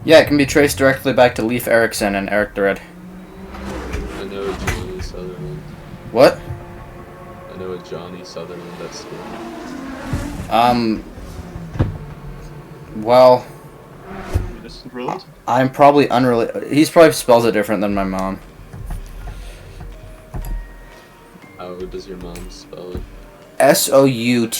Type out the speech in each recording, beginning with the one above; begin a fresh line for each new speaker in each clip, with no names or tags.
Yeah, it can be traced directly back to Leif Erikson and Eric the Red.
I know a Johnny Sutherland.
What?
I know a Johnny Sutherland that's school.
Um, well,
Just thrilled.
I'm probably unrelated. He's probably spells it different than my mom.
How does your mom spell it?
Southerland.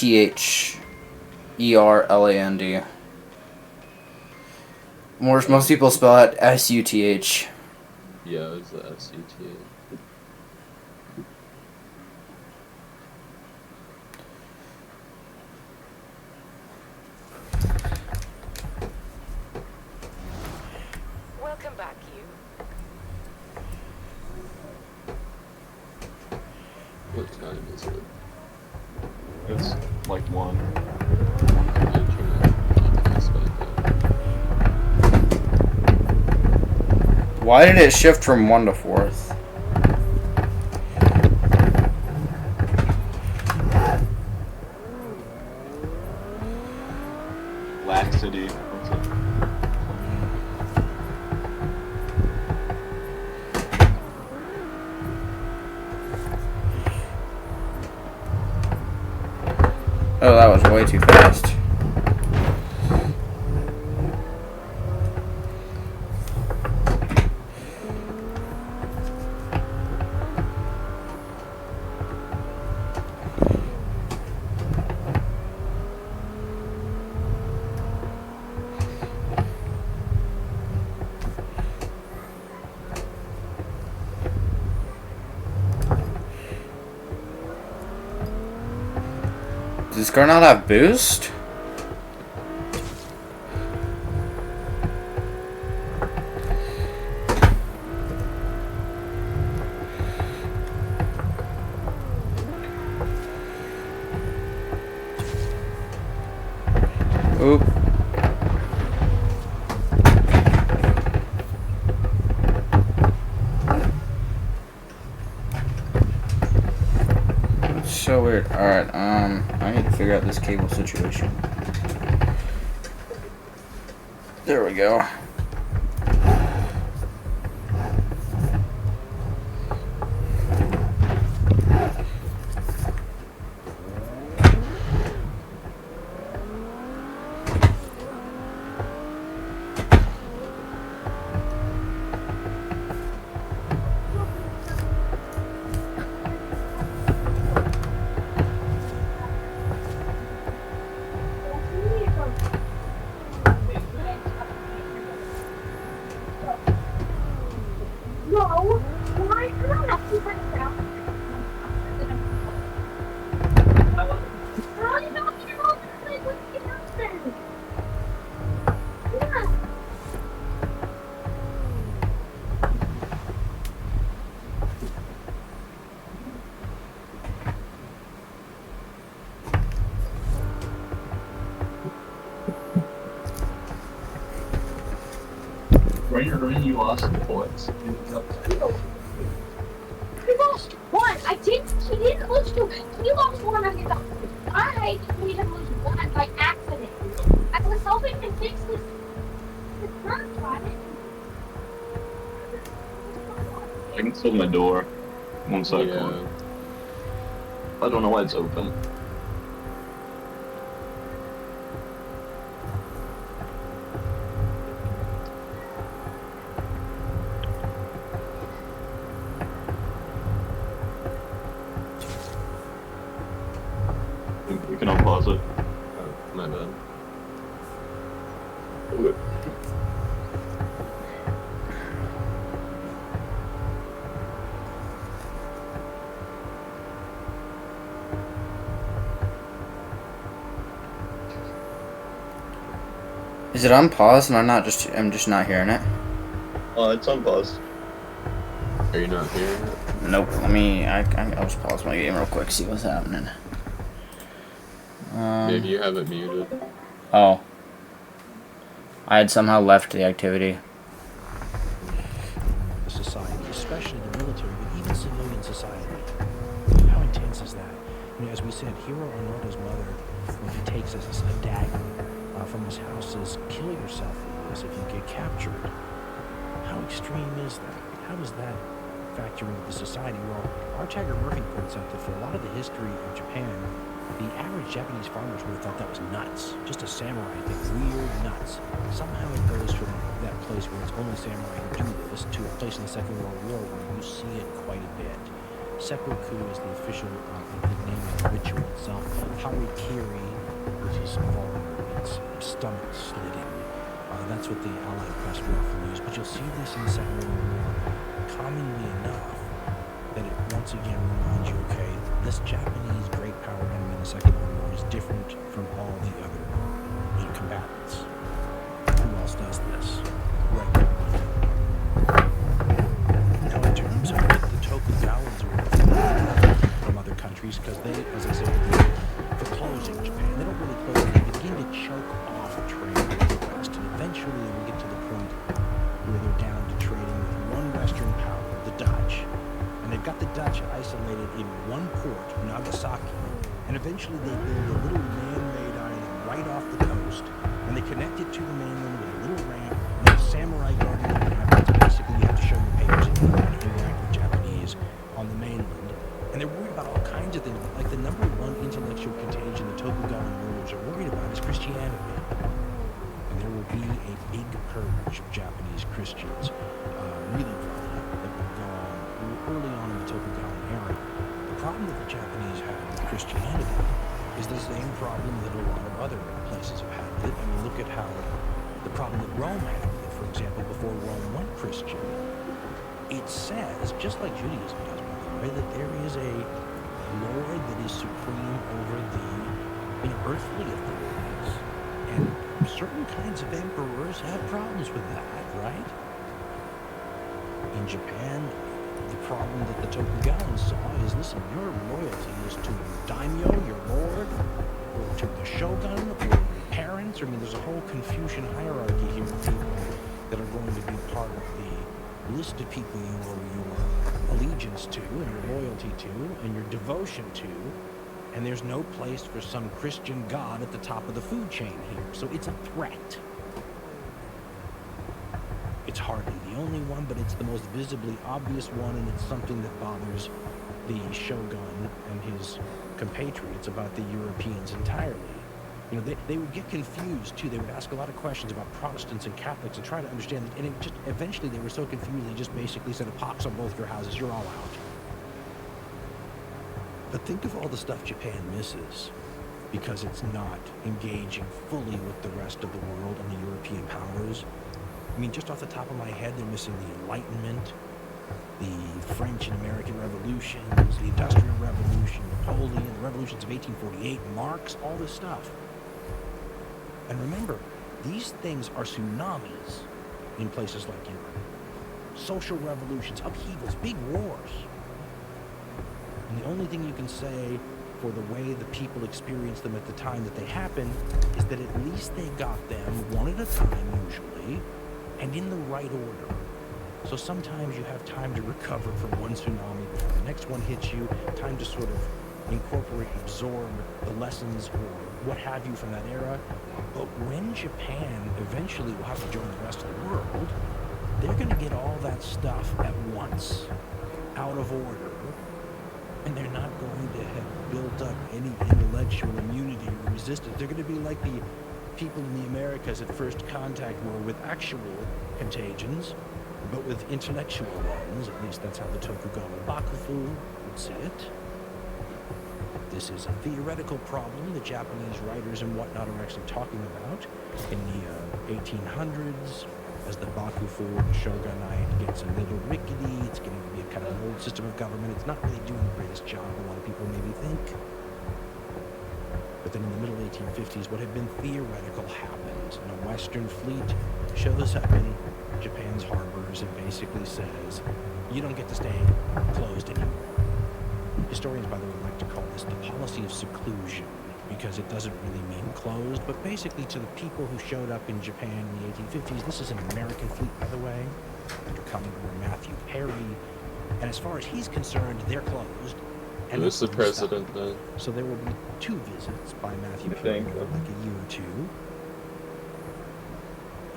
Most people spell it Suth.
Yeah, it's the S-U-T-A.
Welcome back, you.
What time is it?
It's like 1.
I'm trying to keep this back up.
Why did it shift from 1 to 4th?
Laxity. What's it?
Oh, that was way too fast. Does this car not have boost? Oop. That's so weird. Alright, I need to figure out this cable situation. There we go.
No, why not? How you not get on the thing with the husband? Yeah.
Rain, you lost the points.
You lost one. I didn't. He didn't lose two. He lost one on his own. I made him lose one by accident. I was hoping to fix this. The first one.
I can seal my door. One second.
Yeah.
I don't know why it's open. We can unpause it.
Oh, my bad.
Okay.
Is it on pause and I'm just not hearing it?
It's unpaused.
Are you not here?
Nope. I'll just pause my game real quick, see what's happening.
Maybe you have it muted.
Oh. I had somehow left the activity.
The society, especially the military, but even civilian society. How intense is that? You know, as we said, Hiro Onoda's mother, when he takes a dagger from his house, says, kill yourself. us if you get captured. How extreme is that? How does that factor into the society? Well, R. Tiger Murphy points out that for a lot of the history of Japan, the average Japanese farmers would have thought that was nuts. Just a samurai thing, weird nuts. Somehow it goes from that place where it's only samurai who do this to a place in the Second World War where you see it quite a bit. Seppuku is the official name of the ritual itself. Harikiri, which is vulgar, it's stomach slitting. That's what the Allied press will often use. But you'll see this in the Second World War commonly enough that it once again reminds you, okay, this Japanese great power enemy in the Second World War is different from all the other combatants. Who else does this? Right. Now, in terms of what the Tokugawans are from other countries, because they, as I said, for closing Japan, they don't really close it. They begin to choke off trade with the West, and eventually they will get to the point where they're down to trading with one Western power, the Dutch. And they've got the Dutch isolated in one port, Nagasaki, and eventually they build a little man-made island right off the coast, and they connect it to the mainland with a little ramp, and a samurai guardian inhabitants. Basically, you have to show your papers if you want to interact with Japanese on the mainland. And they're worried about all kinds of things, but like the number one intellectual contagion the Tokugawa rulers are worried about is Christianity. And there will be a big purge of Japanese Christians, really growing up, that will go on early on in the Tokugawa era. The problem that the Japanese have with Christianity is the same problem that a lot of other places have had with it. I mean, look at how the problem that Rome had with it, for example, before Rome went Christian. It says, just like Judaism does, by the way, that there is a Lord that is supreme over the earthly authorities. And certain kinds of emperors have problems with that, right? In Japan, the problem that the Tokugawans saw is, listen, your loyalty is to your daimyo, your lord, or to the shogun, or your parents. I mean, there's a whole Confucian hierarchy here of people that are going to be part of the list of people you owe your allegiance to, and your loyalty to, and your devotion to. And there's no place for some Christian god at the top of the food chain here. So it's a threat. It's hardly the only one, but it's the most visibly obvious one, and it's something that bothers the shogun and his compatriots about the Europeans entirely. You know, they would get confused, too. They would ask a lot of questions about Protestants and Catholics and try to understand it. And it just, eventually they were so confused, they just basically said, a pox on both your houses, you're all out. But think of all the stuff Japan misses because it's not engaging fully with the rest of the world and the European powers. I mean, just off the top of my head, they're missing the Enlightenment, the French and American revolutions, the Industrial Revolution, Napoleon, the revolutions of 1848, Marx, all this stuff. And remember, these things are tsunamis in places like Europe. Social revolutions, upheavals, big wars. And the only thing you can say for the way the people experienced them at the time that they happened is that at least they got them one at a time, usually, and in the right order. So sometimes you have time to recover from one tsunami before the next one hits you, time to sort of incorporate, absorb the lessons or what have you from that era. But when Japan eventually will have to join the rest of the world, they're going to get all that stuff at once, out of order, and they're not going to have built up any intellectual immunity or resistance. They're going to be like the people in the Americas at first contact were with actual contagions, but with intellectual ones. At least that's how the Tokugawa Bakufu would see it. This is a theoretical problem the Japanese writers and whatnot are actually talking about. In the 1800s, as the Bakufu, the shogunate, gets a little rickety, it's getting to be a kind of an old system of government. It's not really doing the greatest job, a lot of people maybe think. But then in the middle 1850s, what had been theoretical happened, and a Western fleet shows up in Japan's harbors and basically says, you don't get to stay closed anymore. Historians, by the way, like to call this the policy of seclusion, because it doesn't really mean closed, but basically to the people who showed up in Japan in the 1850s, this is an American fleet, by the way, under Commodore Matthew Perry, and as far as he's concerned, they're closed. And
who's the president then?
So there will be 2 visits by Matthew Perry over like a year or two.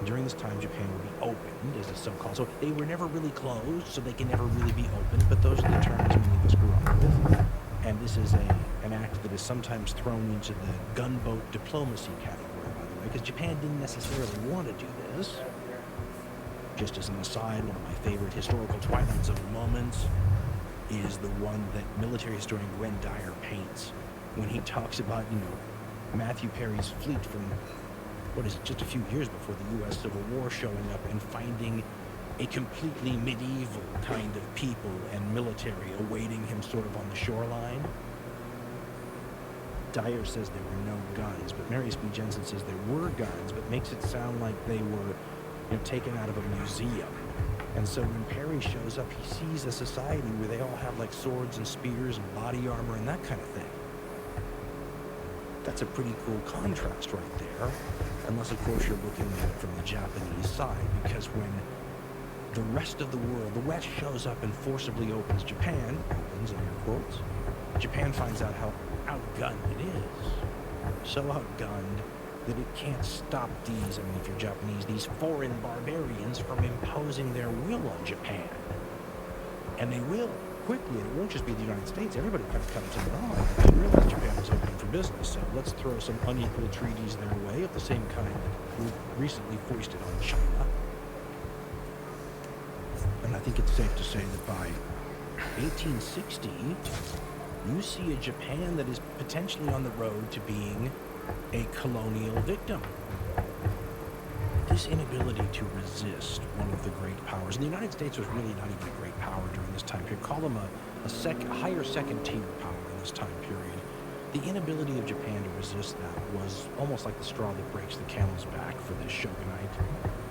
And during this time, Japan will be opened, as it's so-called. So they were never really closed, so they can never really be opened, but those are the terms many of us grew up with. And this is an act that is sometimes thrown into the gunboat diplomacy category, by the way, because Japan didn't necessarily want to do this. Just as an aside, one of my favorite historical Twilight Zone moments is the one that military historian Gwen Dyer paints when he talks about, Matthew Perry's fleet from, what is it, just a few years before the U.S. Civil War showing up and finding a completely medieval kind of people and military awaiting him sort of on the shoreline. Dyer says there were no guns, but Mary Speed Jensen says there were guns, but makes it sound like they were, taken out of a museum. And so when Perry shows up, he sees a society where they all have like swords and spears and body armor and that kind of thing. That's a pretty cool contrast right there, unless of course you're looking at it from the Japanese side, because when the rest of the world, the West shows up and forcibly opens Japan, opens in air quotes, Japan finds out how outgunned it is. So outgunned that it can't stop these, if you're Japanese, these foreign barbarians from imposing their will on Japan. And they will, quickly, and it won't just be the United States. Everybody kind of comes in on. They realize Japan is open for business, so let's throw some unequal treaties their way of the same kind that we recently foisted on China. And I think it's safe to say that by 1860, you see a Japan that is potentially on the road to being a colonial victim. This inability to resist one of the great powers, and the United States was really not even a great power during this time period. Call them a higher second-tier power in this time period. The inability of Japan to resist that was almost like the straw that breaks the camel's back for this shogunate.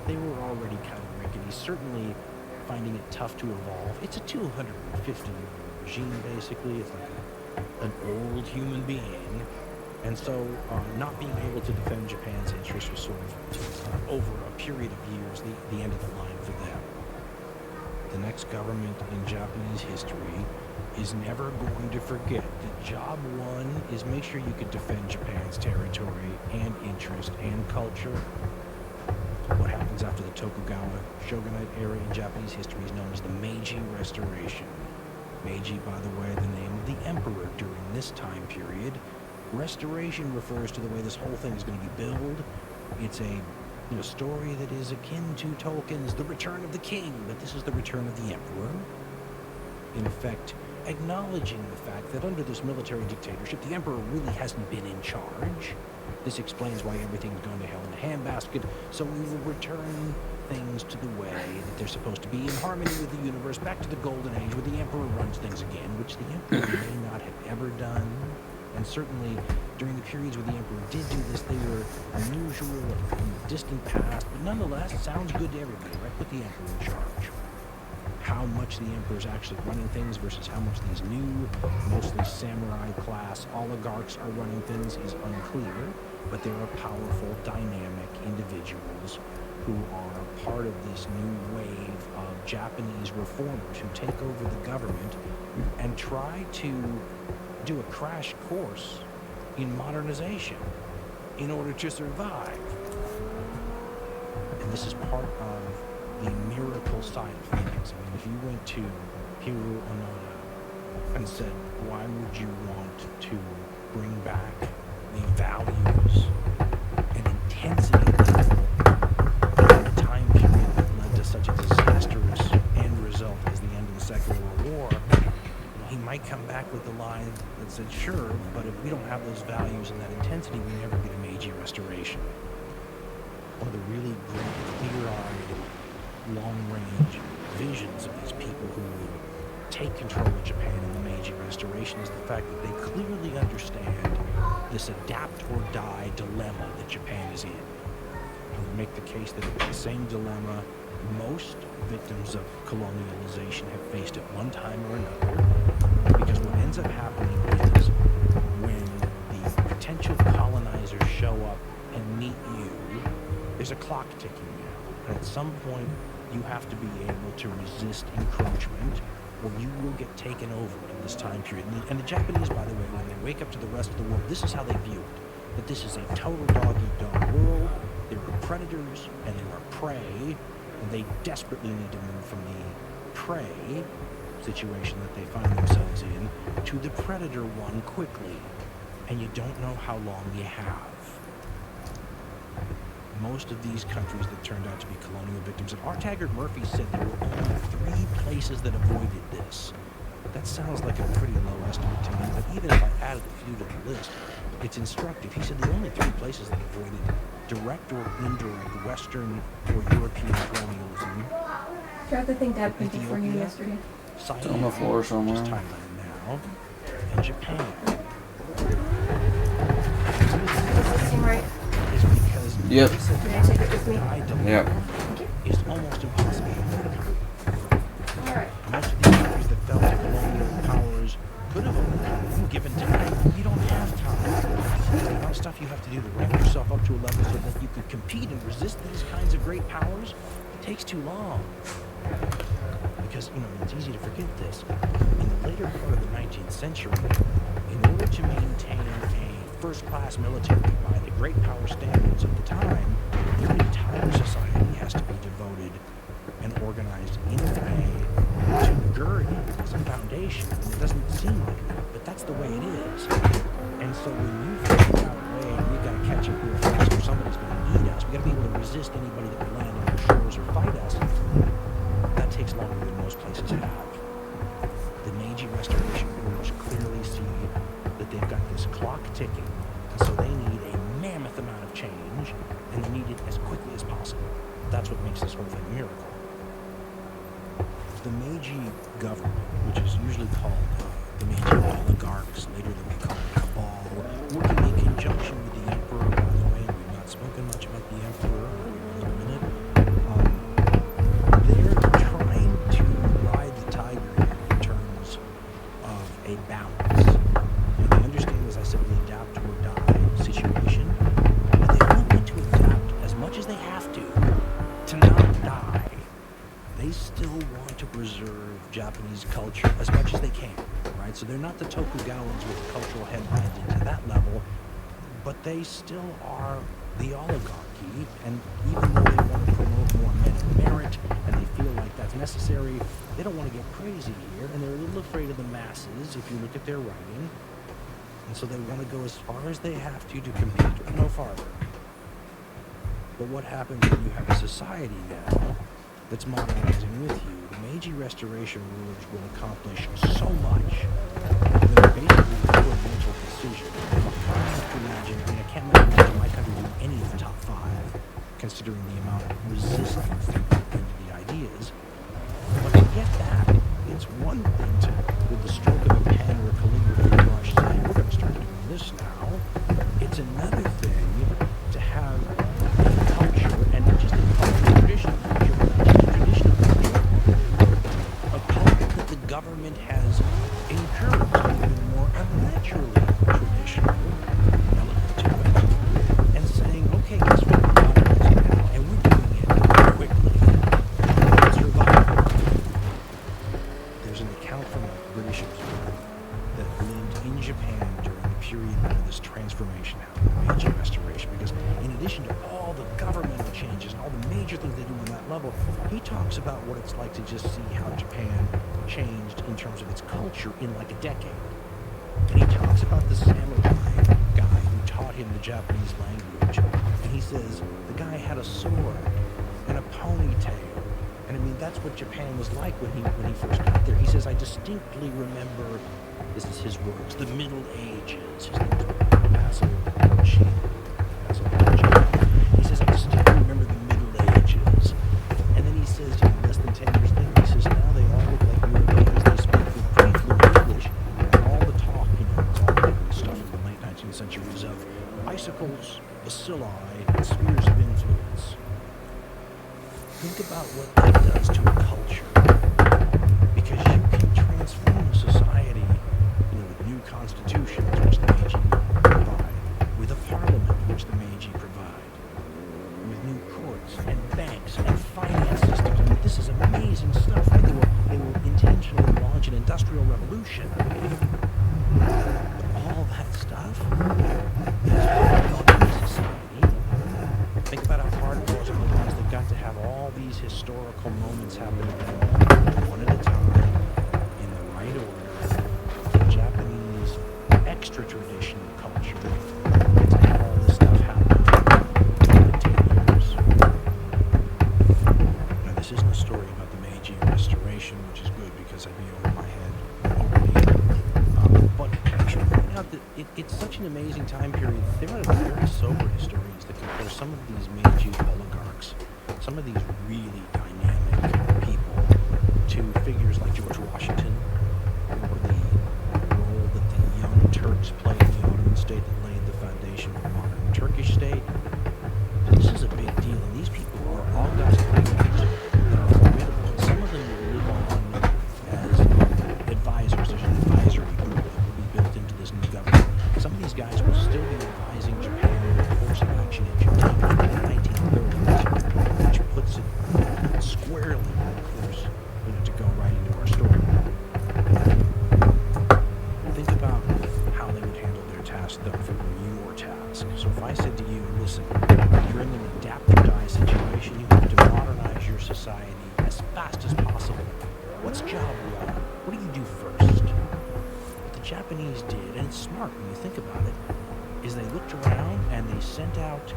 They were already kind of rickety, certainly finding it tough to evolve. It's a 250-year-old regime, basically. It's like an old human being. And so not being able to defend Japan's interests was sort of, over a period of years, the end of the line for them. The next government in Japanese history is never going to forget that job one is make sure you can defend Japan's territory and interest and culture. What happens after the Tokugawa shogunate era in Japanese history is known as the Meiji Restoration. Meiji, by the way, the name of the emperor during this time period. Restoration refers to the way this whole thing is going to be billed. It's a story that is akin to Tolkien's The Return of the King, but this is the return of the emperor. In effect, acknowledging the fact that under this military dictatorship, the emperor really hasn't been in charge. This explains why everything's going to hell in a handbasket, so we will return things to the way that they're supposed to be, in harmony with the universe, back to the golden age where the emperor runs things again, which the emperor may not have ever done. And certainly, during the periods where the emperor did do this, they were unusual in the distant past, but nonetheless, it sounds good to everybody, right? Put the emperor in charge. How much the emperor is actually running things versus how much these new, mostly samurai-class oligarchs are running things is unclear, but there are powerful, dynamic individuals who are part of this new wave of Japanese reformers who take over the government and try to do a crash course in modernization in order to survive. And this is part of the miracle side of things. If you went to Hiru Onoda and said, why would you want to bring back the values and intensity in a time period that led to such a disastrous end result as the end of the Second World War, he might come back with the line that said, sure, but if we don't have those values and that intensity, we never get a Meiji Restoration. One of the really great, clear-eyed, long-range visions of these people who would take control of Japan in the Meiji Restoration is the fact that they clearly understand this adapt-or-die dilemma that Japan is in. I would make the case that it's the same dilemma most victims of colonialization have faced at one time or another, because what ends up happening is when the potential colonizers show up and meet you, there's a clock ticking now, and at some point you have to be able to resist encroachment or you will get taken over in this time period. And the Japanese, by the way, when they wake up to the rest of the world, this is how they view it, that this is a total dog-eat-dog world. There are predators and there are prey, and they desperately need to move from the prey situation that they find themselves in to the predator one quickly. And you don't know how long you have. Most of these countries that turned out to be colonial victims, and R. Taggart Murphy said there were only 3 places that avoided this. That sounds like a pretty low estimate to me, but even if I added a few to the list, it's instructive. He said the only 3 places that avoided direct or indirect Western or European colonialism.
Grab the thing Dad printed for you yesterday.
It's on the floor somewhere.
Which is Thailand now, and Japan.
Does this seem right?
Is because
Yep.
Can I take it with me?
Yep.
Thank you.
Is almost impossible.
Alright.
Most of these countries that fell to colonial powers could have overcome given time. You don't have time. There's a lot of stuff you have to do to ramp yourself up to a level so that you could compete and resist these kinds of great powers. It takes too long. Because, it's easy to forget this. In the later part of the 19th century, in order to maintain a first-class military by the great power standards of the time, your entire society has to be devoted and organized in a way to gird it as a foundation. And it doesn't seem like that, but that's the way it is. And so when you figure out a way, we've got to catch up real fast or somebody's going to need us. We've got to be able to resist anybody that will land on our shores or fight us. That takes longer than most places have. The Meiji Restoration rulers clearly see that they've got this clock ticking, and so they need a mammoth amount of change, and they need it as quickly as possible. That's what makes this whole thing a miracle. The Meiji government, which is usually called the Meiji oligarchs, later they'll be called cabal, working in conjunction with the emperor, by the way, and we've not spoken much about the emperor in a minute. They're trying to ride the tiger in terms of a balance. And they understand, as I said, the adapt or die situation, but they don't want to adapt as much as they have to not die. They still want to preserve Japanese culture as much as they can, right? So they're not the Tokugawans with the cultural headband into that level, but they still are the oligarchy, and even though they want to promote more men of merit, and they feel like that's necessary, they don't want to get crazy here, and they're a little afraid of the masses, if you look at their writing, and so they want to go as far as they have to compete, but no farther. But what happens when you have a society now that's modernizing with you? The Meiji Restoration rulers will accomplish so much that basically do a mental decision. I have to imagine, I can't imagine my country doing any of the top 5, considering the amount of resistance they put into the ideas. But to get that, it's one thing to, with the stroke of a pen or a calligraphy brush, say, we're going to start doing this now. It's another thing to have a culture, and not just a culture, traditional culture, a culture that the government has encouraged, even more unnaturally traditional element to it, and saying, okay, guess what, we're modernizing now, and we're doing it quickly. Survival. There's an account from a British observer that lived in Japan during the period where this transformation happened, the Meiji Restoration, because in addition to all the governmental changes and all the major things they do on that level, he talks about what it's like to just see how Japan changed in terms of its culture in like a decade. And he talks about the samurai guy who taught him the Japanese language, and he says the guy had a sword and a ponytail. And I mean, that's what Japan was like when he first got there. He says, I distinctly remember, this is his words, the Middle Ages. His name was Basil G. He says, I distinctly remember the Middle Ages. And then he says, less than 10 years later, he says, now they all look like Europeans. They speak with pretty fluent English. And all the talk, it's all the stuff from the late 19th century is of bicycles, bacilli, and spheres of influence. Think about what that does to a culture. Because you can transform a society, with new constitutions, which the Meiji provide, with a parliament, which the Meiji provide, with new courts and banks and finance systems. I mean, this is amazing stuff, right? They will intentionally launch an industrial revolution. But all that stuff is hard on society. Think about how hard historical moments happen again, one at a time, in the right order. The Japanese extra-traditional culture gets to have all this stuff happen in 10 years. Now, this isn't a story about the Meiji Restoration, which is good because I'd be over my head already. But I should point out that it's such an amazing time period. There are very sober historians that compare some of these Meiji oligarchs, some of these really dynamic people, to figures like George Washington, or the role that the young Turks played in the Ottoman state that laid the foundation for the modern Turkish state. This is a big deal, and these people are all God's figures that are formidable, and some of them will live on as advisors. There's an advisory group that will be built into this new government. Some of these guys will still be advising Japan on the course of action in Japan in the 1930s, which puts it squarely on course, to go right into our story. Think about how they would handle their task, though, if it were your task. So if I said to you, listen, you're in an adapt or die situation, you have to modernize your society as fast as possible. What's job one? What do you do first? What the Japanese did, and it's smart when you think about it, is they looked around and they sent out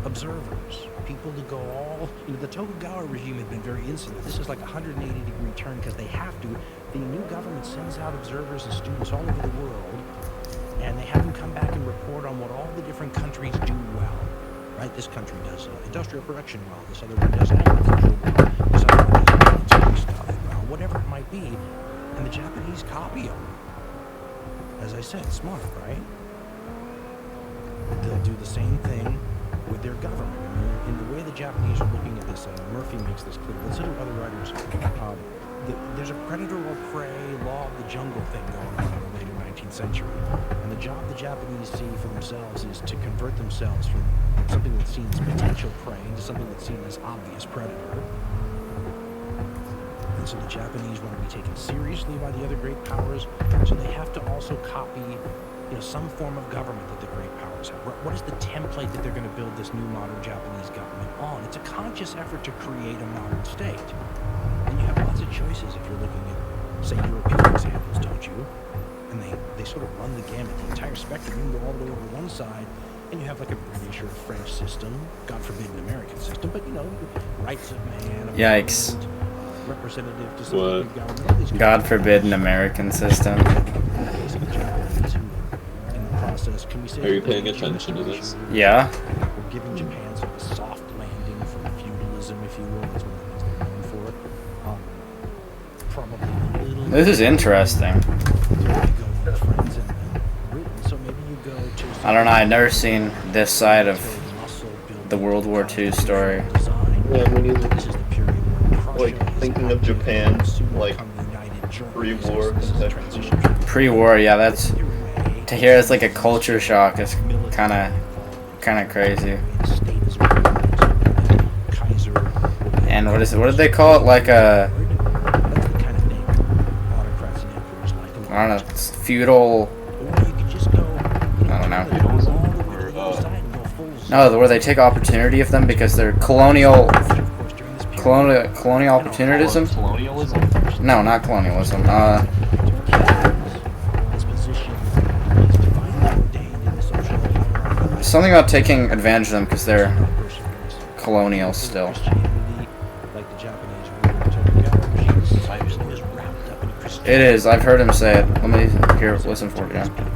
observers, people to go all, the Tokugawa regime had been very insular. This is like a 180-degree turn because they have to. The new government sends out observers and students all over the world, and they have them come back and report on what all the different countries do well. Right? This country does industrial production well. This other one does agriculture well. This other one does military stuff well. Whatever it might be, and the Japanese copy them. As I said, smart, right? They'll do the same thing with their government. I mean, in the way the Japanese are looking at this, Murphy makes this clear. Listen to other writers. There's a predator or prey, law of the jungle thing going on in the later 19th century. And the job the Japanese see for themselves is to convert themselves from something that's seen as potential prey into something that's seen as obvious predator. And so the Japanese want to be taken seriously by the other great powers, so they have to also copy some form of government that the great powers have. What is the template that they're going to build this new modern Japanese government on? It's a conscious effort to create a modern state. And you have lots of choices if you're looking at, say, European examples, don't you? And they sort of run the gamut, the entire spectrum. You can go all the way over to one side, and you have like a British or a French system, God forbid an American system, but rights of man,
Yikes.
Representative to
What?
government.
God forbid an American system.
Are you paying attention to this?
Yeah.
We're giving Japan sort of a soft landing from feudalism, if you will. That's one of the things they're known for. Probably a little.
This is interesting. I don't know, I've never seen this side of the World War II story.
Yeah, when you thinking of Japan, like pre-war.
Pre-war, yeah, that's to hear it's like a culture shock is kind of crazy. And what did they call it? Like a, I don't know, it's feudal. I don't know. No, where they take opportunity of them because they're colonial opportunism.
Colonialism?
No, not colonialism. Something about taking advantage of them because they're colonial still. It is. I've heard him say it. Let me listen for it again.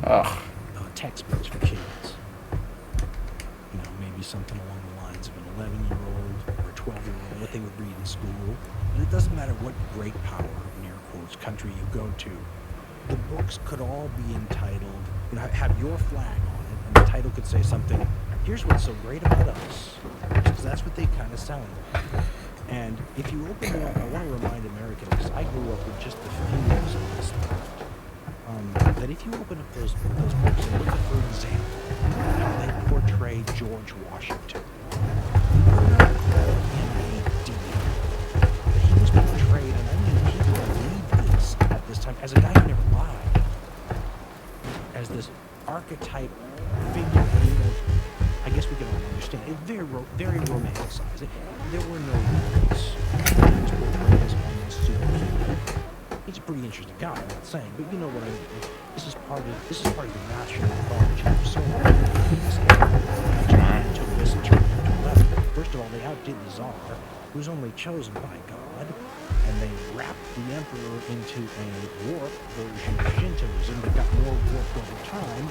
Ugh.
Textbooks for kids. You know, maybe something along the lines of an 11-year-old or a 12-year-old, what they would read in school. And it doesn't matter what great power, in air quotes, country you go to. The books could all be entitled, you know, have your flag on it, and the title could say something, here's what's so great about us. Because that's what they kind of sound like. And if you open it up, I want to remind Americans, because I grew up with just the feelings of this left, that if you open up those books and look at, for example, how they portray George Washington, call him a deity. He was portrayed, and I mean people believed this at this time, as a guy who never lied, as this archetype figure, you know, I guess we can all understand. It very romanticized. There were no rules. He was portrayed as almost superhuman. He's a pretty interesting guy, I'm not saying, but you know what I mean. This is part of the national mythology for so many years. Japan took this and turned it into a lesson. First of all, they outdid the Tsar, who was only chosen by God, and they wrapped the emperor into a warped version of Shintoism that got more warped over time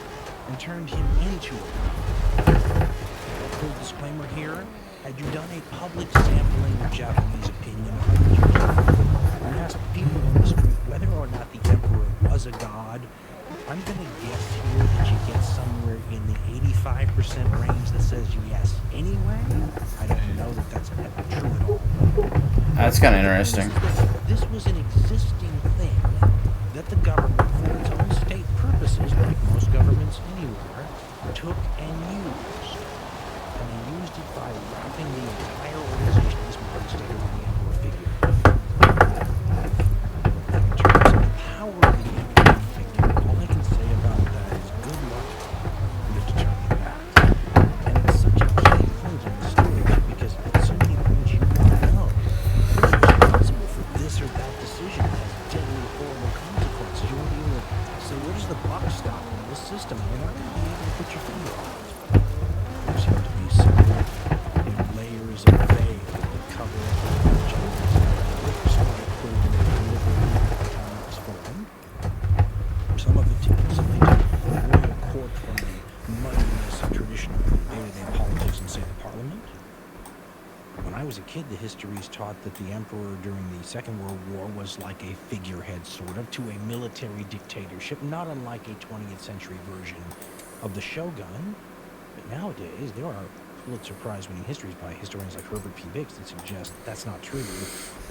and turned him into a god. Full disclaimer here, had you done a public sampling of Japanese opinion 100 years ago, and asked people on the street whether or not the emperor was a god, I'm going to guess here that you get somewhere in the 85% range that says yes. Anyway, I don't know that that's true at all.
That's kind of interesting.
This was an existing thing that the government, for its own state purposes, like most governments anywhere, took and used. And they used it by wrapping the entire organization of this modern state around the emperor figure. In terms of the power of the emperor figure, all I can say about that is good luck with determining that. And it's such a key point in the story because at so many points you want to know who's responsible for this or that decision that has deadly, horrible consequences. You want to be able to say, where does the buck stop in this system? And you're not going to be able to put your finger on it. There seem to be some layers of veil that cover up the changes that started putting in the deliberate at the time it was formed. Some of it simply took royal court from the muddiness of traditional day-to-day politics in, say, the parliament. When I was a kid, the histories taught that the emperor during the Second World War was like a figurehead, sort of, to a military dictatorship, not unlike a 20th century version of the shogun. But nowadays, there are Pulitzer Prize-winning histories by historians like Herbert P. Biggs that suggest that's not true,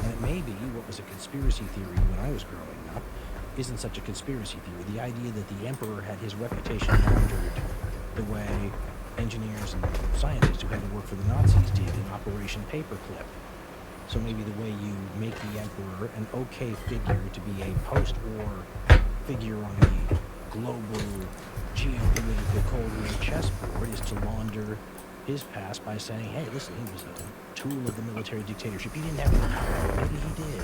and it may be what was a conspiracy theory when I was growing up isn't such a conspiracy theory. The idea that the emperor had his reputation laundered the way engineers and scientists who had to work for the Nazis did in Operation Paperclip. So maybe the way you make the emperor an okay figure to be a post-war figure on the global geopolitical Cold War chessboard is to launder his past by saying, hey, listen, he was a tool of the military dictatorship. He didn't have any power. Maybe he did.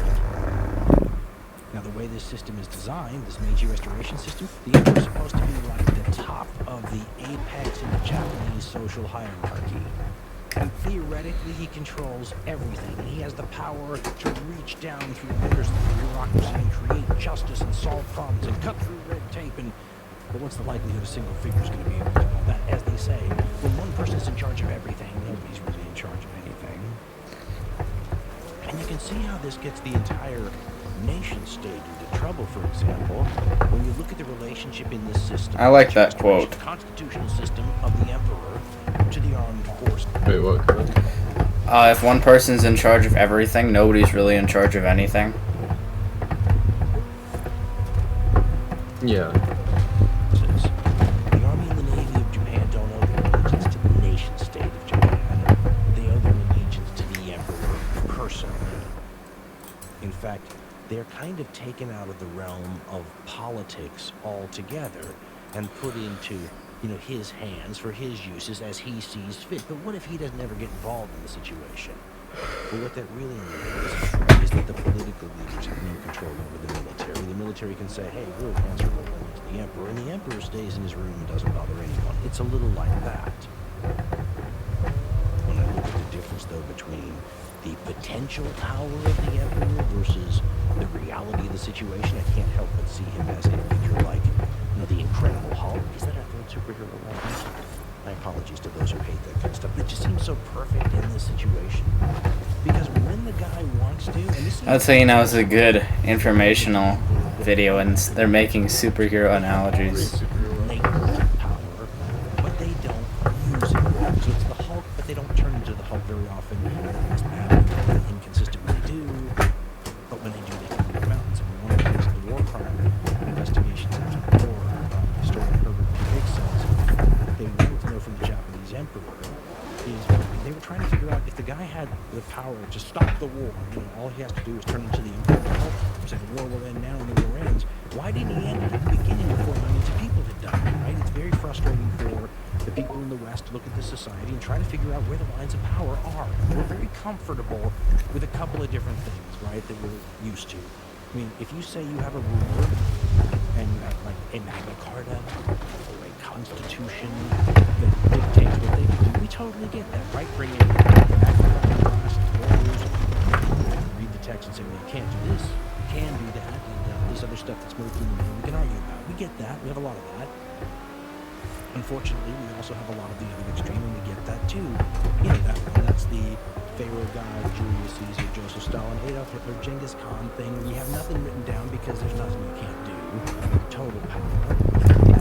Now, the way this system is designed, this Meiji Restoration system, the emperor is supposed to be like the top of the apex in the Japanese social hierarchy. And theoretically, he controls everything. And he has the power to reach down through layers of the bureaucracy and create justice and solve problems and cut through red tape. But what's the likelihood a single figure is going to be able to do all that? As they say, when one person's in charge of everything, nobody's really in charge of anything. And you can see how this gets the entire nation state into trouble, for example, when you look at the relationship in this system.
I like that quote.
The constitutional system of the emperor to the armed forces.
Wait, what?
If one person's in charge of everything, nobody's really in charge of anything.
Yeah.
The Army and the Navy of Japan don't owe their allegiance to the nation state of Japan. They owe their allegiance to the emperor personally. In fact, they're kind of taken out of the realm of politics altogether and put into, his hands for his uses as he sees fit. But what if he doesn't ever get involved in the situation? Well, what that really means is that the political leaders have no control over the military. The military can say, hey, we're answerable to the emperor, and the emperor stays in his room and doesn't bother anyone. It's a little like that. When I look at the difference, though, between the potential power of the emperor versus the reality of the situation, I can't help but see him as a figure like You know, the Incredible Hulk. Is that a third superhero reference? My apologies to those who hate that kind of stuff. But it just seems so perfect in this situation. Because when the guy wants to, and this
I'd say, it's a good informational video, and they're making superhero analogies.
power, but they don't use it. So it's the Hulk, but they don't turn into the Hulk very often. It's bad, inconsistent when they do, but when they do, they can move mountains. And one of the things the war crime investigations after the war, historian Herbert P. Big says, they wanted to know from the Japanese emperor is they were trying to figure out if the guy had the power to stop the war. You know, all he has to do is turn into the emperor. Say the war will end now, and the war ends. Why didn't he end it at the beginning before millions of people had died? Right? It's very frustrating for the people in the West to look at this society and try to figure out where the lines of power are. We're very comfortable with a couple of different things, right, that we're used to. I mean, if you say you have a ruler and you have like a Magna Carta or a constitution that dictates what they can do, we totally get that, right? Bring in magnifying lawyers, read the text and say, well, you can't do this, you can do that, and this other stuff that's more human we can argue about. We get that. We have a lot of that. Unfortunately, we also have a lot of the other extreme, and we get that too. You know that one. That's the Pharaoh God, Julius Caesar, Joseph Stalin, Adolf Hitler, Genghis Khan thing, where you have nothing written down because there's nothing you can't do. Total power.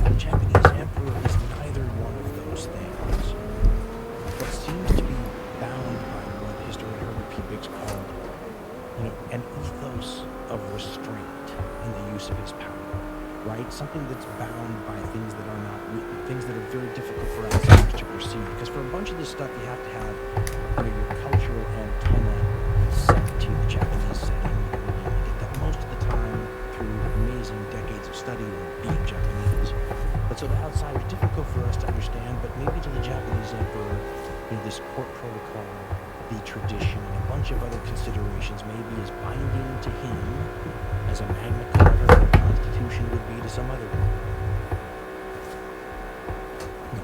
The Japanese emperor is neither one of those things, but seems to be bound by what historian Herbert P. Biggs called, an ethos of restraint in the use of his power. Right? Something that's bound by things that are not written, things that are very difficult for outsiders to perceive. Because for a bunch of this stuff, you have to have your cultural antenna set to the Japanese setting. You get that most of the time through amazing decades of study or being Japanese. But so the outsider is difficult for us to understand, but maybe to the Japanese emperor, this court protocol, the tradition, and a bunch of other considerations may be as binding to him as a Magna Carta or a Constitution would be to some other one.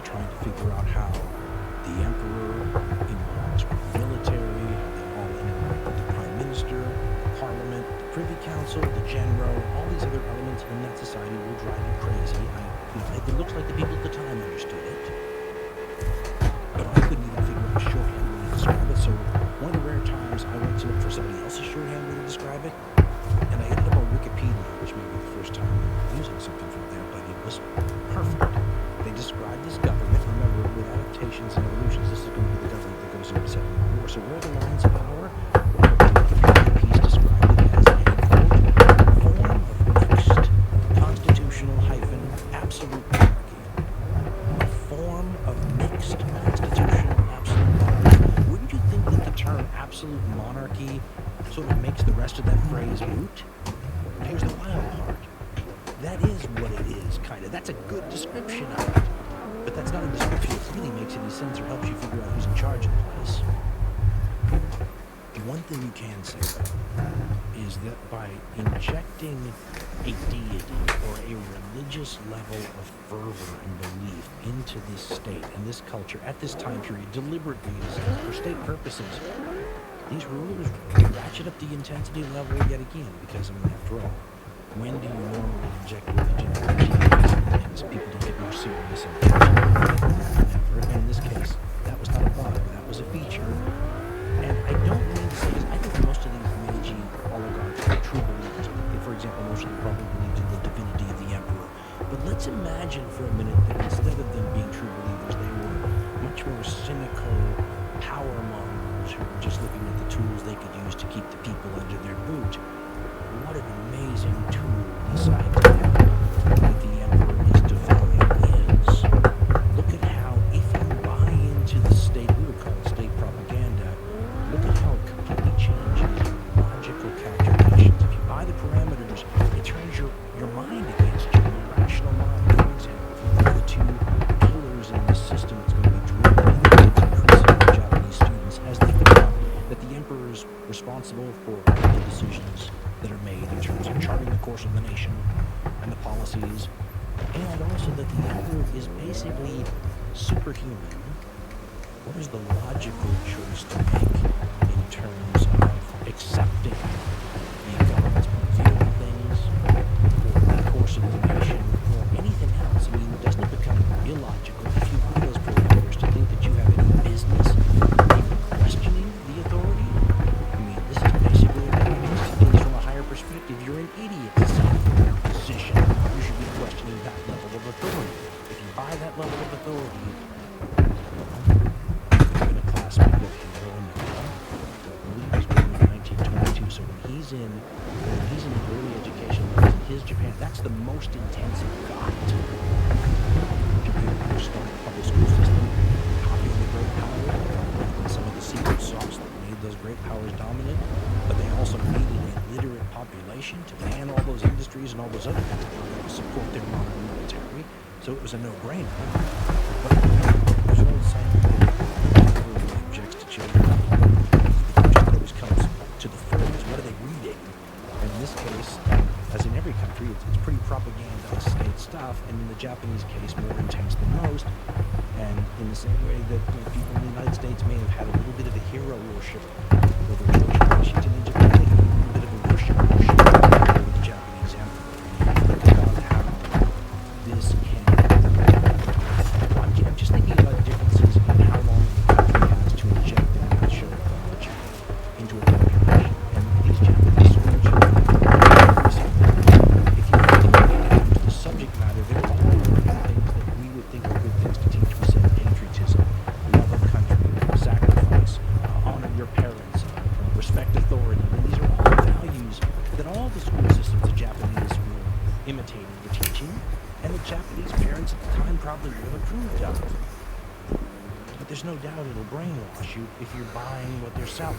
Trying to figure out how the emperor involves with the military, how they all interact with the prime minister, parliament, the privy council, the general, all these other elements in that society will drive you crazy. It looks like the people at the time understood it, but I couldn't even figure out a shorthand way to describe it. So one of the rare times I went to look for somebody else's shorthand way to describe it, and I ended up on Wikipedia, which may be the first time I'm using something from there, but it was perfect. They described this government, remember, with adaptations and evolutions, this is going to be the government that goes into second World War. So where are the lines of power? Well, the Wikipedia piece described it as a, quote, form of mixed constitutional absolute monarchy. A form of mixed constitutional absolute monarchy. Wouldn't you think that the term absolute monarchy sort of makes the rest of that phrase moot? Here's the wild part. That is what it is, kind of. That's a good description of it. But that's not a description that really makes any sense or helps you figure out who's in charge of the place. One thing you can say, though, is that by injecting a deity or a religious level of fervor and belief into this state and this culture at this time period, deliberately, for state purposes, these rulers ratchet up the intensity level yet again, because, after all, when do you normally inject religion into things? People don't get more serious and never. And in this case, that was not a bug, that was a feature. And I don't mean to say this, I think most of these Meiji oligarchs are true believers. For example, most of them probably believed in the divinity of the emperor. But let's imagine for a minute that instead of them being true believers, they were much more cynical power mongers who were just looking at the tools they could use to keep the people under their boot. What an amazing tool this idea that the emperor is divine is. Look at how, if you buy into the state, we would call it state propaganda, look at how it completely changes your logical calculations. If you buy the parameters, it turns your mind against you, your rational mind. For example, if you look at the two pillars in this system, it's going to be driven into increasing the Japanese students as they figure out that the emperor is responsible for all the decisions that are made in terms of charting the course of the nation and the policies, and also that the emperor is basically superhuman. What is the logical choice to make in terms of accepting the government's point of view on things, or the course of the nation, or anything by that level of authority, could have been a classmate of hero and Noah. I believe he was born in 1922, so when he's in the early education levels in his Japan, that's the most intense it got. Japan started a public school system, copying the great power, and some of the secret sauce that made those great powers dominant, but they also needed a literate population to man all those industries and all those other things to support their modern military, so it was a no-brainer. But there's an old saying that everybody objects to children. The question always comes to the fore is, what are they reading? And in this case, as in every country, it's pretty propaganda state stuff, and in the Japanese case, more intense than most. And in the same way that people in the United States may have had a little bit of a hero worship over George Washington in Japan, they had a little bit of a worship over the Japanese emperor. Think about how this can... I'm just thinking about differences in how long the country has to inject their national mythology into a population. And these Japanese school children, if you look into the subject matter, they're all learning things that we would think are good things to teach. We said patriotism, love of country, sacrifice, honor your parents, respect authority. And these are all values that all the school systems the Japanese were imitating, were teaching, and the Japanese parents at the time probably would have approved of. But there's no doubt it'll brainwash you if you're buying what they're selling.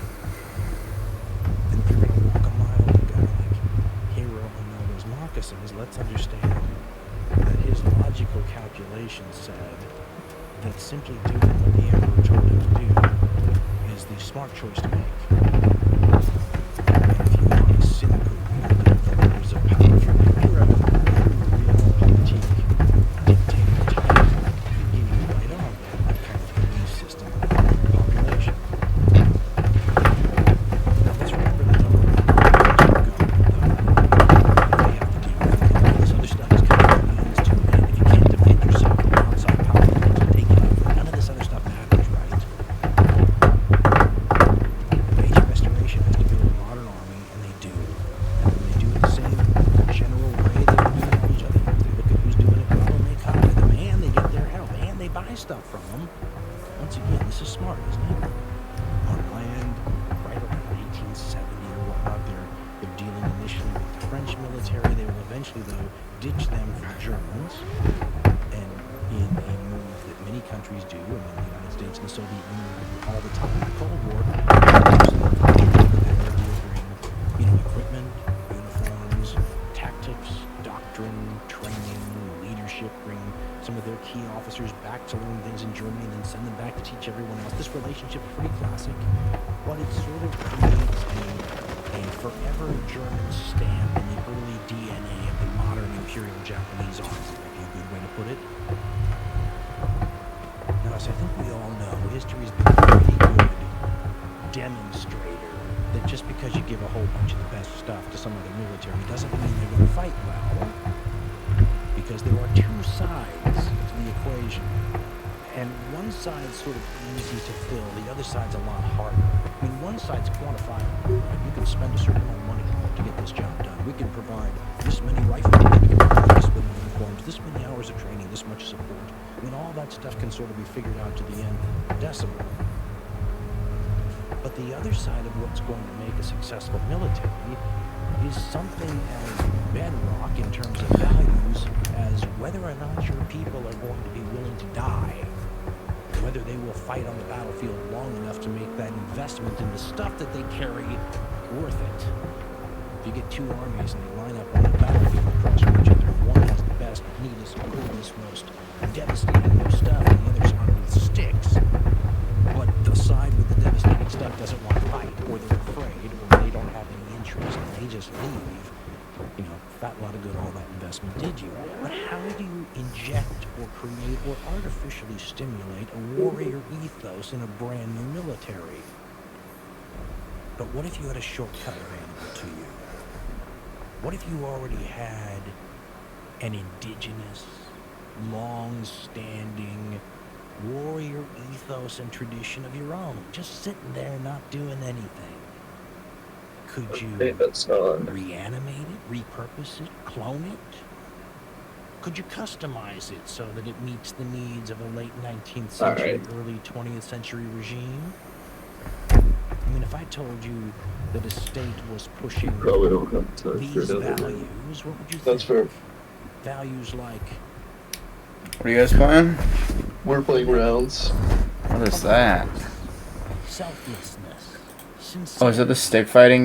And if you're going to walk a mile with a guy like Hiro Onoda's moccasins, let's understand that his logical calculations said that simply doing what the emperor told him to do is the smart choice to make. And if you want to cynical wield the levers of power, if you're a realpolitik dictator type, you give you right on that kind of belief system population. Now let's remember the number of government, though. They have to deal with all this other stuff is kind of means to an end. If you can't defend yourself from outside power, to take it over, none of this other stuff matters, right? Meiji Restoration has to build a modern army, and they do. And when they do it the same general way they were doing on each other, they look at who's doing it well, and they copy them, and they get their help, and they buy stuff from them. Once again, this is smart, isn't it? On land, right around 1870 or whatnot, they're dealing initially with the French military. They will eventually, though, ditch them for the Germans, and in a move that many countries do, and the United States and the Soviet Union do all the time in the Cold War, delivering, equipment, uniforms, tactics, doctrine, training, leadership, bring some of their key officers back to learn things in Germany and then send them back to teach everyone else. This relationship is pretty classic, but it sort of creates a forever German stamp in the early DNA of the modern Imperial Japanese army. That might be a good way to put it. Now, as I think we all know, history's been a pretty good demonstrator that just because you give a whole bunch of the best stuff to some other military doesn't mean they're going to fight well. Because there are two sides to the equation. And one side's sort of easy to fill, the other side's a lot harder. I mean, one side's quantifiable. Right? You can spend a certain amount of money to get this job done. We can provide this many rifles, we can provide this many uniforms, this many hours of training, this much support. I mean, all that stuff can sort of be figured out to the end decimal. But the other side of what's going to make a successful military is something as bedrock in terms of values as whether or not your people are going to be willing to die, whether they will fight on the battlefield long enough to make that investment in the stuff that they carry worth it. If you get two armies and they line up on the battlefield across from each other, and one has the best, neatest, coolest, most devastating new stuff, and the other's armed with sticks, but the side with the devastating stuff doesn't want to fight, or they're afraid, or they don't have any interest, and they just leave. Fat lot of good all that investment did you. But how do you inject or create or artificially stimulate a warrior ethos in a brand new military? But what if you had a shortcut available to you? What if you already had an indigenous, long-standing warrior ethos and tradition of your own, just sitting there not doing anything? Could you reanimate it, repurpose it, clone it? Could you customize it so that it meets the needs of a late 19th century,
Alright.
early 20th century regime? I mean, if I told you that a state was pushing
Probably don't have time for
these
another.
values, what would you think?
That's fair.
Values like
What are you guys playing?
We're playing rounds.
What is that?
selflessness,
Oh, is it the stick fighting